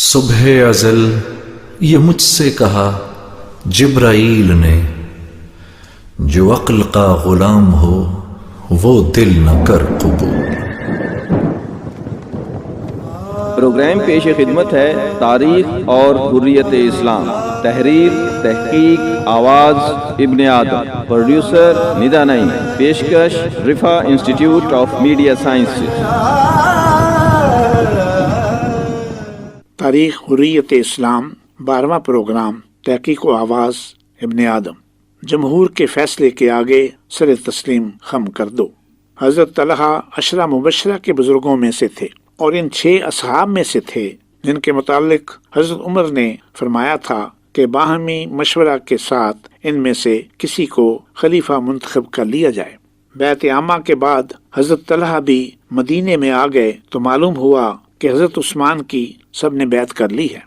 صبح ازل یہ مجھ سے کہا جبرائیل نے، جو عقل کا غلام ہو وہ دل نہ کر قبول۔ پروگرام پیش خدمت ہے تاریخ اور حریت اسلام، تحریر تحقیق آواز ابن آدم، پروڈیوسر ندا نئی، پیشکش Riphah Institute of Media sciences. تاریخ حریت اسلام 12واں پروگرام، تحقیق و آواز ابن آدم۔ جمہور کے فیصلے کے آگے سر تسلیم خم کر دو۔ حضرت طلحہ عشرہ مبشرہ کے بزرگوں میں سے تھے اور ان 6 اصحاب میں سے تھے جن کے متعلق حضرت عمر نے فرمایا تھا کہ باہمی مشورہ کے ساتھ ان میں سے کسی کو خلیفہ منتخب کر لیا جائے۔ بیعت عامہ کے بعد حضرت طلحہ بھی مدینے میں آ گئے تو معلوم ہوا کہ حضرت عثمان کی سب نے بیعت کر لی ہے۔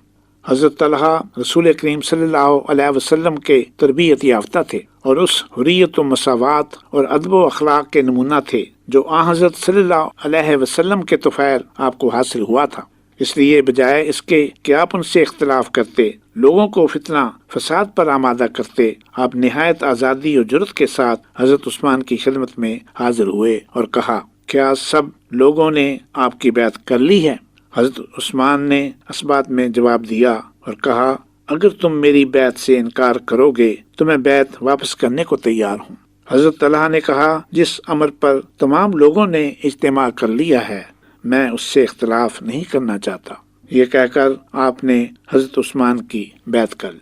حضرت طلحہ رسول کریم صلی اللہ علیہ وسلم کے تربیت یافتہ تھے اور اس حریت و مساوات اور ادب و اخلاق کے نمونہ تھے جو آن حضرت صلی اللہ علیہ وسلم کے طفیل آپ کو حاصل ہوا تھا۔ اس لیے بجائے اس کے کہ آپ ان سے اختلاف کرتے، لوگوں کو فتنہ فساد پر آمادہ کرتے، آپ نہایت آزادی و جرأت کے ساتھ حضرت عثمان کی خدمت میں حاضر ہوئے اور کہا، کیا سب لوگوں نے آپ کی بیعت کر لی ہے؟ حضرت عثمان نے اس بات میں جواب دیا اور کہا، اگر تم میری بیعت سے انکار کرو گے تو میں بیعت واپس کرنے کو تیار ہوں۔ حضرت طلحہ نے کہا، جس امر پر تمام لوگوں نے اجتماع کر لیا ہے میں اس سے اختلاف نہیں کرنا چاہتا۔ یہ کہہ کر آپ نے حضرت عثمان کی بیعت کر لی۔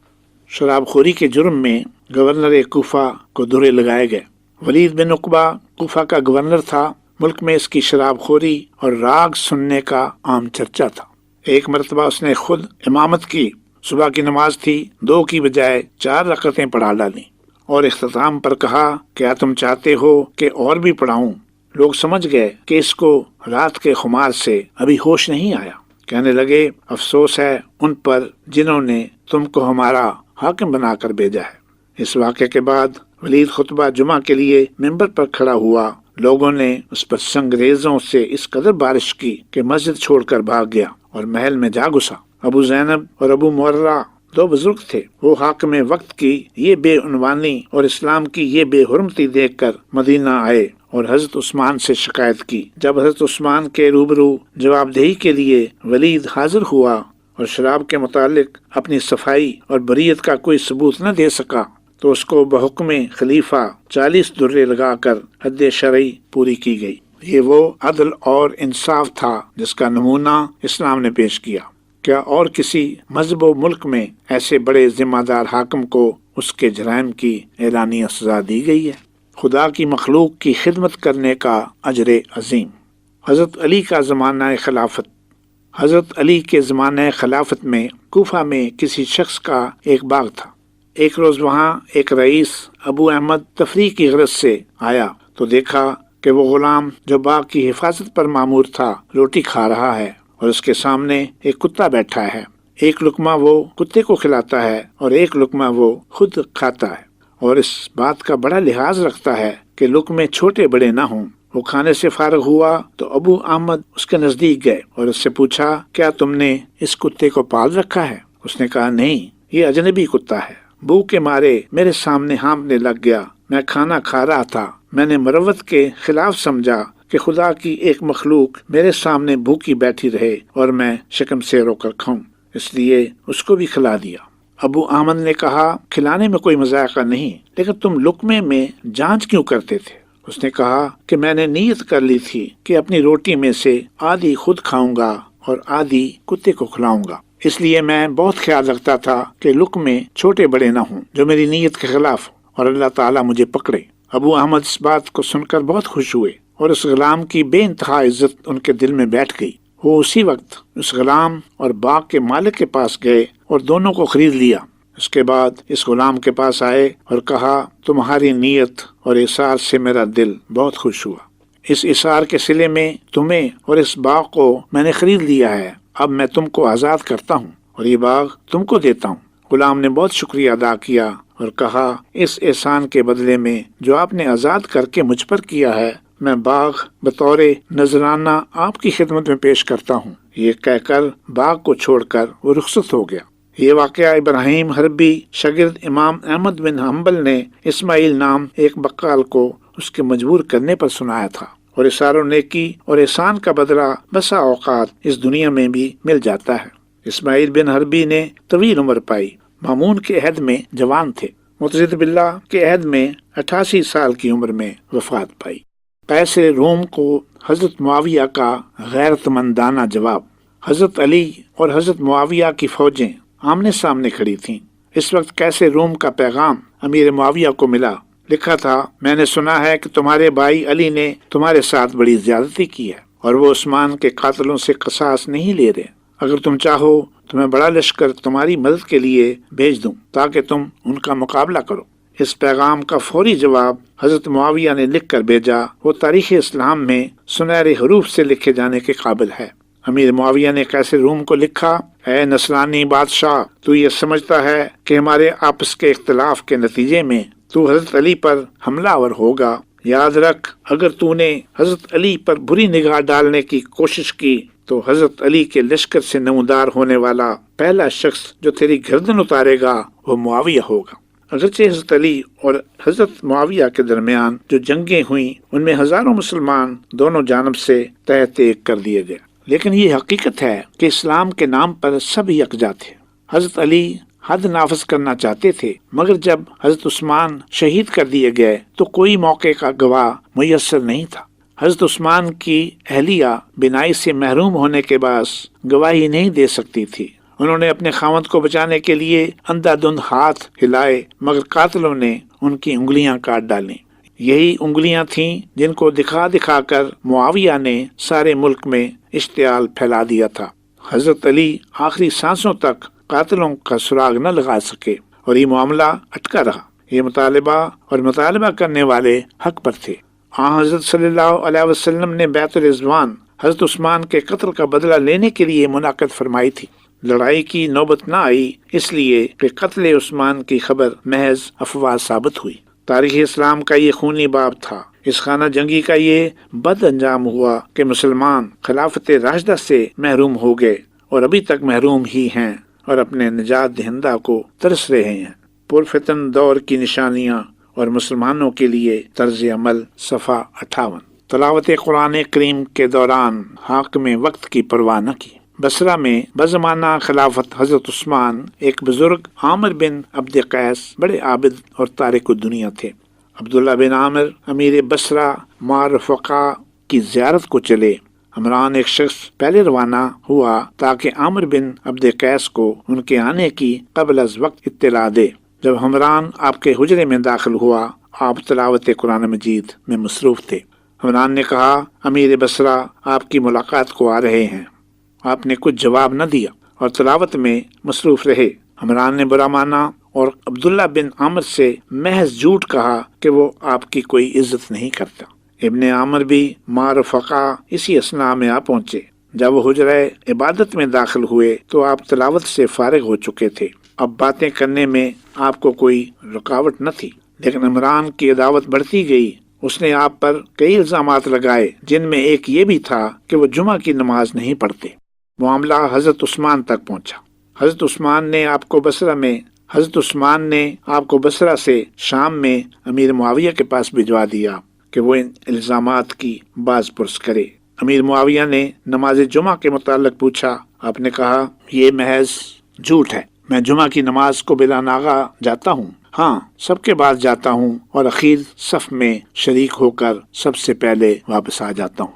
شراب خوری کے جرم میں گورنر کوفہ کو دھرے لگائے گئے۔ ولید بن عقبہ کوفہ کا گورنر تھا۔ ملک میں اس کی شراب خوری اور راگ سننے کا عام چرچا تھا۔ ایک مرتبہ اس نے خود امامت کی۔ صبح کی نماز تھی، 2 کی بجائے 4 رکعتیں پڑھا ڈالیں اور اختتام پر کہا، کیا تم چاہتے ہو کہ اور بھی پڑھاؤں؟ لوگ سمجھ گئے کہ اس کو رات کے خمار سے ابھی ہوش نہیں آیا۔ کہنے لگے، افسوس ہے ان پر جنہوں نے تم کو ہمارا حاکم بنا کر بھیجا ہے۔ اس واقعے کے بعد ولید خطبہ جمعہ کے لیے ممبر پر کھڑا ہوا۔ لوگوں نے اس پر سنگریزوں سے اس قدر بارش کی کہ مسجد چھوڑ کر بھاگ گیا اور محل میں جا گھسا۔ ابو زینب اور ابو مرہ 2 بزرگ تھے۔ وہ حاکم وقت کی یہ بے عنوانی اور اسلام کی یہ بے حرمتی دیکھ کر مدینہ آئے اور حضرت عثمان سے شکایت کی۔ جب حضرت عثمان کے روبرو جواب دہی کے لیے ولید حاضر ہوا اور شراب کے متعلق اپنی صفائی اور بریت کا کوئی ثبوت نہ دے سکا تو اس کو بحکم خلیفہ 40 درے لگا کر حد شرعی پوری کی گئی۔ یہ وہ عدل اور انصاف تھا جس کا نمونہ اسلام نے پیش کیا۔ کیا اور کسی مذہب و ملک میں ایسے بڑے ذمہ دار حاکم کو اس کے جرائم کی اعلانیہ سزا دی گئی ہے؟ خدا کی مخلوق کی خدمت کرنے کا اجر عظیم۔ حضرت علی کا زمانہ خلافت۔ حضرت علی کے زمانہ خلافت میں کوفہ میں کسی شخص کا ایک باغ تھا۔ ایک روز وہاں ایک رئیس ابو احمد تفریح کی غرض سے آیا تو دیکھا کہ وہ غلام جو باغ کی حفاظت پر مامور تھا روٹی کھا رہا ہے اور اس کے سامنے ایک کتا بیٹھا ہے۔ ایک لقمہ وہ کتے کو کھلاتا ہے اور ایک لقمہ وہ خود کھاتا ہے اور اس بات کا بڑا لحاظ رکھتا ہے کہ لقمے چھوٹے بڑے نہ ہوں۔ وہ کھانے سے فارغ ہوا تو ابو احمد اس کے نزدیک گئے اور اس سے پوچھا، کیا تم نے اس کتے کو پال رکھا ہے؟ اس نے کہا، نہیں، یہ اجنبی کتا ہے۔ بو کے مارے میرے سامنے ہانپنے لگ گیا۔ میں کھانا کھا رہا تھا۔ میں نے مروت کے خلاف سمجھا کہ خدا کی ایک مخلوق میرے سامنے بھوکی بیٹھی رہے اور میں شکم سے رو کر کھاؤں، اس لیے اس کو بھی کھلا دیا۔ ابو احمد نے کہا، کھلانے میں کوئی مذائقہ نہیں، لیکن تم لقمے میں جانچ کیوں کرتے تھے؟ اس نے کہا کہ میں نے نیت کر لی تھی کہ اپنی روٹی میں سے آدھی خود کھاؤں گا اور آدھی کتے کو کھلاؤں گا، اس لیے میں بہت خیال رکھتا تھا کہ لقمے چھوٹے بڑے نہ ہوں جو میری نیت کے خلاف ہوں اور اللہ تعالیٰ مجھے پکڑے۔ ابو احمد اس بات کو سن کر بہت خوش ہوئے اور اس غلام کی بے انتہا عزت ان کے دل میں بیٹھ گئی۔ وہ اسی وقت اس غلام اور باغ کے مالک کے پاس گئے اور دونوں کو خرید لیا۔ اس کے بعد اس غلام کے پاس آئے اور کہا، تمہاری نیت اور اثار سے میرا دل بہت خوش ہوا۔ اس اثار کے صلے میں تمہیں اور اس باغ کو میں نے خرید لیا ہے۔ اب میں تم کو آزاد کرتا ہوں اور یہ باغ تم کو دیتا ہوں۔ غلام نے بہت شکریہ ادا کیا اور کہا، اس احسان کے بدلے میں جو آپ نے آزاد کر کے مجھ پر کیا ہے میں باغ بطور نذرانہ آپ کی خدمت میں پیش کرتا ہوں۔ یہ کہہ کر باغ کو چھوڑ کر وہ رخصت ہو گیا۔ یہ واقعہ ابراہیم حربی شاگرد امام احمد بن حنبل نے اسماعیل نام ایک بقال کو اس کے مجبور کرنے پر سنایا تھا، اور اثار و نیکی اور احسان کا بدلہ بسا اوقات اس دنیا میں بھی مل جاتا ہے۔ اسماعیل بن حربی نے طویل عمر پائی، مامون کے عہد میں جوان تھے، متزد باللہ کے عہد میں 88 سال کی عمر میں وفات پائی۔ قیصر روم کو حضرت معاویہ کا غیرت مندانہ جواب۔ حضرت علی اور حضرت معاویہ کی فوجیں آمنے سامنے کھڑی تھیں۔ اس وقت قیصر روم کا پیغام امیر معاویہ کو ملا۔ لکھا تھا، میں نے سنا ہے کہ تمہارے بھائی علی نے تمہارے ساتھ بڑی زیادتی کی ہے، اور وہ عثمان کے قاتلوں سے قصاص نہیں لے رہے۔ اگر تم چاہو تو میں بڑا لشکر تمہاری مدد کے لیے بھیج دوں تاکہ تم ان کا مقابلہ کرو۔ اس پیغام کا فوری جواب حضرت معاویہ نے لکھ کر بھیجا، وہ تاریخ اسلام میں سنہرے حروف سے لکھے جانے کے قابل ہے۔ امیر معاویہ نے قیصر روم کو لکھا، اے نسلانی بادشاہ، تو یہ سمجھتا ہے کہ ہمارے آپس کے اختلاف کے نتیجے میں تو حضرت علی پر حملہ آور ہوگا۔ یاد رکھ، اگر تو نے حضرت علی پر بری نگاہ ڈالنے کی کوشش کی تو حضرت علی کے لشکر سے نمودار ہونے والا پہلا شخص جو تیری گردن اتارے گا وہ معاویہ ہوگا۔ اگرچہ حضرت علی اور حضرت معاویہ کے درمیان جو جنگیں ہوئیں ان میں ہزاروں مسلمان دونوں جانب سے تحت ایک کر دیے گئے، لیکن یہ حقیقت ہے کہ اسلام کے نام پر سب یکجا تھے۔ حضرت علی حد نافذ کرنا چاہتے تھے، مگر جب حضرت عثمان شہید کر دیے گئے تو کوئی موقع کا گواہ میسر نہیں تھا۔ حضرت عثمان کی اہلیہ بینائی سے محروم ہونے کے باعث گواہی نہیں دے سکتی تھی۔ انہوں نے اپنے خاوند کو بچانے کے لیے اندھا دھند ہاتھ ہلائے، مگر قاتلوں نے ان کی انگلیاں کاٹ ڈالیں۔ یہی انگلیاں تھیں جن کو دکھا دکھا کر معاویہ نے سارے ملک میں اشتعال پھیلا دیا تھا۔ حضرت علی آخری سانسوں تک قاتلوں کا سراغ نہ لگا سکے اور یہ معاملہ اٹکا رہا۔ یہ مطالبہ کرنے والے حق پر تھے۔ حضرت صلی اللہ علیہ وسلم نے بیعت رضوان حضرت عثمان کے قتل کا بدلہ لینے کے لیے منعقد فرمائی تھی۔ لڑائی کی نوبت نہ آئی اس لیے کہ قتل عثمان کی خبر محض افواہ ثابت ہوئی۔ تاریخ اسلام کا یہ خونی باب تھا۔ اس خانہ جنگی کا یہ بد انجام ہوا کہ مسلمان خلافت راشدہ سے محروم ہو گئے اور ابھی تک محروم ہی ہیں اور اپنے نجات دہندہ کو ترس رہے ہیں۔ پرفتن دور کی نشانیاں اور مسلمانوں کے لیے طرز عمل، صفحہ 58۔ تلاوت قرآن کریم کے دوران حاکم وقت کی پرواہ نہ کی۔ بصرہ میں بزمانہ خلافت حضرت عثمان ایک بزرگ عامر بن عبد قیس بڑے عابد اور تارک الدنیا تھے۔ عبداللہ بن عامر امیر بصرہ معرفقہ کی زیارت کو چلے۔ عمران ایک شخص پہلے روانہ ہوا تاکہ عامر بن عبد قیس کو ان کے آنے کی قبل از وقت اطلاع دے۔ جب عمران آپ کے حجرے میں داخل ہوا، آپ تلاوت قرآن مجید میں مصروف تھے۔ عمران نے کہا، امیر بصرہ آپ کی ملاقات کو آ رہے ہیں۔ آپ نے کچھ جواب نہ دیا اور تلاوت میں مصروف رہے۔ عمران نے برا مانا اور عبداللہ بن عامر سے محض جھوٹ کہا کہ وہ آپ کی کوئی عزت نہیں کرتا۔ ابن عامر بھی معرفقہ اسی اثناء میں آ پہنچے۔ جب وہ حجرہ عبادت میں داخل ہوئے تو آپ تلاوت سے فارغ ہو چکے تھے۔ اب باتیں کرنے میں آپ کو کوئی رکاوٹ نہ تھی، لیکن عمران کی عداوت بڑھتی گئی۔ اس نے آپ پر کئی الزامات لگائے، جن میں ایک یہ بھی تھا کہ وہ جمعہ کی نماز نہیں پڑھتے۔ معاملہ حضرت عثمان تک پہنچا۔ حضرت عثمان نے آپ کو بصرہ سے شام میں امیر معاویہ کے پاس بھجوا دیا کہ وہ ان الزامات کی باز پرس کرے۔ امیر معاویہ نے نماز جمعہ کے متعلق پوچھا۔ آپ نے کہا، یہ محض جھوٹ ہے۔ میں جمعہ کی نماز کو بلا ناغہ جاتا ہوں، ہاں سب کے بعد جاتا ہوں اور اخیر صف میں شریک ہو کر سب سے پہلے واپس آ جاتا ہوں۔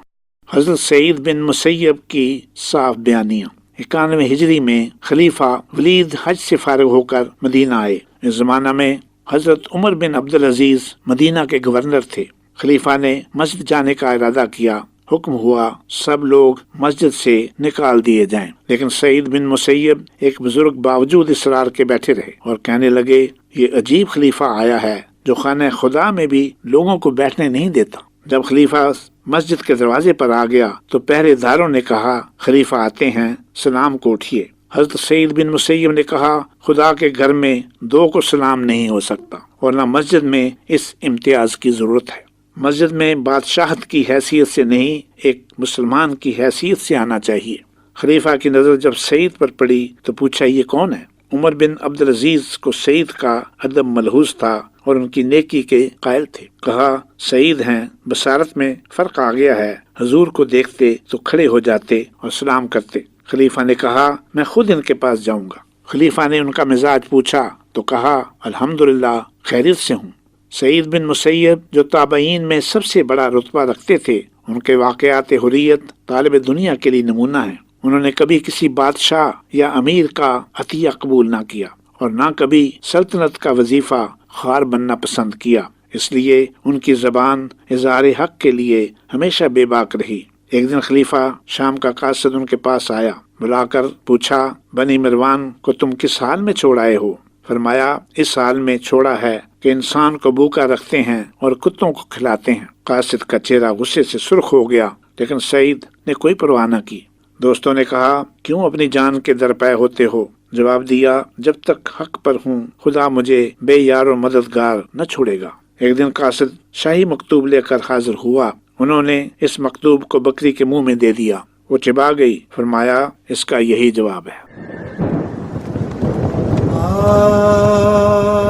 حضرت سعید بن مسیب کی صاف بیانیاں۔ 91 ہجری میں خلیفہ ولید حج سے فارغ ہو کر مدینہ آئے۔ اس زمانہ میں حضرت عمر بن عبدالعزیز مدینہ کے گورنر تھے۔ خلیفہ نے مسجد جانے کا ارادہ کیا۔ حکم ہوا سب لوگ مسجد سے نکال دیے جائیں، لیکن سعید بن مسیب ایک بزرگ باوجود اصرار کے بیٹھے رہے اور کہنے لگے، یہ عجیب خلیفہ آیا ہے جو خانہ خدا میں بھی لوگوں کو بیٹھنے نہیں دیتا۔ جب خلیفہ مسجد کے دروازے پر آ گیا تو پہرے داروں نے کہا، خلیفہ آتے ہیں، سلام کو اٹھیے۔ حضرت سعید بن مسیب نے کہا، خدا کے گھر میں دو کو سلام نہیں ہو سکتا اور نہ مسجد میں اس امتیاز کی ضرورت ہے۔ مسجد میں بادشاہت کی حیثیت سے نہیں، ایک مسلمان کی حیثیت سے آنا چاہیے۔ خلیفہ کی نظر جب سعید پر پڑی تو پوچھا یہ کون ہے؟ عمر بن عبدالعزیز کو سعید کا ادب ملحوظ تھا اور ان کی نیکی کے قائل تھے۔ کہا سعید ہیں، بصارت میں فرق آ گیا ہے، حضور کو دیکھتے تو کھڑے ہو جاتے اور سلام کرتے۔ خلیفہ نے کہا میں خود ان کے پاس جاؤں گا۔ خلیفہ نے ان کا مزاج پوچھا تو کہا الحمدللہ خیریت سے ہوں۔ سعید بن مسیب جو تابعین میں سب سے بڑا رتبہ رکھتے تھے، ان کے واقعات حریت طالب دنیا کے لیے نمونہ ہیں۔ انہوں نے کبھی کسی بادشاہ یا امیر کا عطیہ قبول نہ کیا اور نہ کبھی سلطنت کا وظیفہ خوار بننا پسند کیا، اس لیے ان کی زبان اظہار حق کے لیے ہمیشہ بے باک رہی۔ ایک دن خلیفہ شام کا قاصد ان کے پاس آیا، بلا کر پوچھا بنی مروان کو تم کس حال میں چھوڑ آئے ہو؟ فرمایا اس حال میں چھوڑا ہے کہ انسان کو بھوکا رکھتے ہیں اور کتوں کو کھلاتے ہیں۔ قاصد کا چہرہ غصے سے سرخ ہو گیا، لیکن سعید نے کوئی پرواہ نہ کی۔ دوستوں نے کہا کیوں اپنی جان کے درپے ہوتے ہو؟ جواب دیا جب تک حق پر ہوں خدا مجھے بے یار و مددگار نہ چھوڑے گا۔ ایک دن قاصد شاہی مکتوب لے کر حاضر ہوا، انہوں نے اس مکتوب کو بکری کے منہ میں دے دیا، وہ چبا گئی۔ فرمایا اس کا یہی جواب ہے۔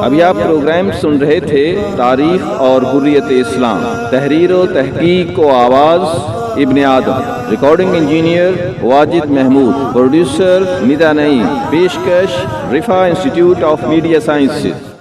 ابھی آپ پروگرام سن رہے تھے تاریخ اور حریت اسلام، تحریر و تحقیق و آواز Ibn Adam, recording engineer Wajid Mahmood, producer Nida Naeem, پیشکش Riphah Institute of Media sciences.